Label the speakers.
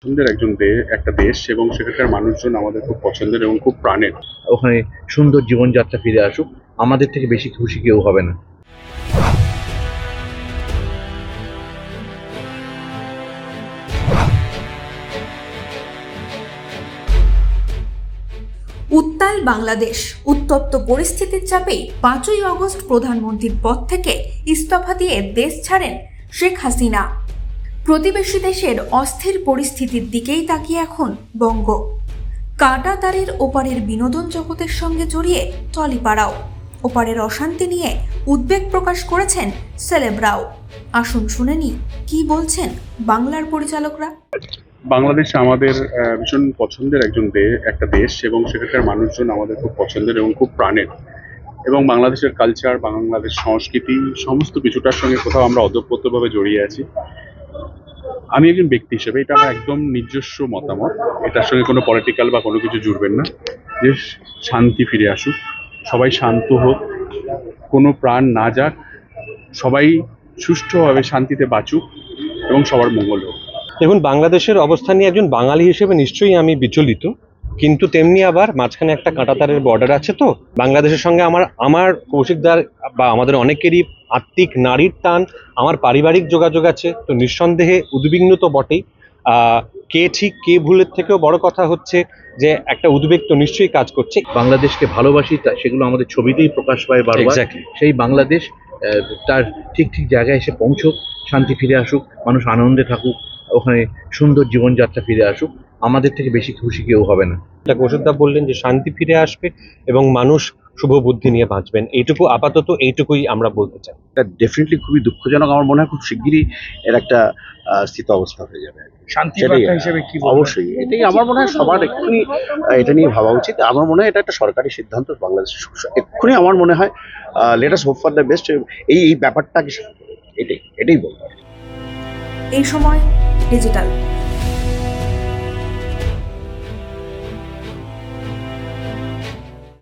Speaker 1: পছন্দের একটা দেশ এবং সেখানকার মানুষজন আমাদের খুব পছন্দের এবং খুব প্রাণের।
Speaker 2: ওখানে সুন্দর জীবনযাত্রা ফিরে আসুক, আমাদের থেকে বেশি খুশি কেউ হবে না।
Speaker 3: উত্তাল বাংলাদেশ। উত্তপ্ত পরিস্থিতির চাপেই 5ই আগস্ট প্রধানমন্ত্রীর পদ থেকে ইস্তফা দিয়ে দেশ ছাড়েন শেখ হাসিনা। প্রতিবেশী দেশের অস্থির পরিস্থিতির দিকেই তাকিয়ে এখন বঙ্গ। কাঁটা তারের ওপারের বিনোদন জগতের সঙ্গে জড়িয়ে টলিপাড়াও। ওপারের অশান্তি নিয়ে উদ্বেগ প্রকাশ করেছেন সেলেবরাও। আসুন শুনে নি কি বলছেন বাংলার পরিচালকরা।
Speaker 1: বাংলাদেশ আমাদের ভীষণ পছন্দের একটা দেশ এবং সেখানকার মানুষজন আমাদের খুব পছন্দের এবং খুব প্রাণের। এবং বাংলাদেশের কালচার, বাংলাদেশ সংস্কৃতি সমস্ত কিছুটার সঙ্গে কোথাও আমরা ওতপ্রোতভাবে জড়িয়ে আছি। আমি একজন ব্যক্তি হিসেবে এটা আমার একদম নিজস্ব মতামত, এটার সঙ্গে কোনো পলিটিক্যাল বা কোনো কিছু জুড়বেন না। যে শান্তি ফিরে আসুক, সবাই শান্ত হোক, কোনো প্রাণ না যাক, সবাই সুষ্ঠুভাবে শান্তিতে বাঁচুক এবং সবার মঙ্গল হোক।
Speaker 4: দেখুন, বাংলাদেশের অবস্থান নিয়ে একজন বাঙালি হিসেবে নিশ্চয়ই আমি বিচলিত, কিন্তু তেমনি আবার মাঝখানে একটা কাঁটাতারের বর্ডার আছে। তো বাংলাদেশের সঙ্গে আমার কৌশিকদার বা আমাদের অনেকেরই আত্মিক নারীর টান, আমার পারিবারিক যোগাযোগ আছে। তো নিঃসন্দেহে উদ্বিগ্ন তো বটেই। কে ঠিক কে ভুলের থেকেও বড় কথা হচ্ছে যে একটা উদ্বেগ তো নিশ্চয়ই কাজ করছে।
Speaker 2: বাংলাদেশকে ভালোবাসি, সেগুলো আমাদের ছবিতেই প্রকাশ পায় বারবার।
Speaker 4: Exactly.
Speaker 2: সেই বাংলাদেশ তার ঠিক জায়গায় এসে পৌঁছুক, শান্তি ফিরে আসুক, মানুষ আনন্দে থাকুক, ওখানে সুন্দর জীবনযাত্রা ফিরে আসুক, আমাদের থেকে বেশি খুশি কেউ হবে না।
Speaker 4: এটা কৌশিকদা বললেন যে শান্তি ফিরে আসবে এবং মানুষ শুভ বুদ্ধি নিয়ে বাঁচবেন, এইটুকুই আমরা বলতে চাই।
Speaker 5: এটা ডেফিনেটলি খুবই দুঃখজনক। আমার মনে হয় খুব শিগগিরই এর একটা স্থিত অবস্থা হয়ে যাবে।
Speaker 6: শান্তি
Speaker 5: সেটাই
Speaker 6: বার্তা হিসেবে কি বলবেন?
Speaker 5: অবশ্যই এটাই আমার মনে হয় সবার এক্ষুনি এটা নিয়ে ভাবা উচিত। আমার মনে হয় এটা একটা সরকারি সিদ্ধান্ত। বাংলাদেশ এক্ষুনি আমার মনে হয় let us hope for the best. এই ব্যাপারটাকে এটাই বলবো।
Speaker 3: এই সময় ডিজিটাল।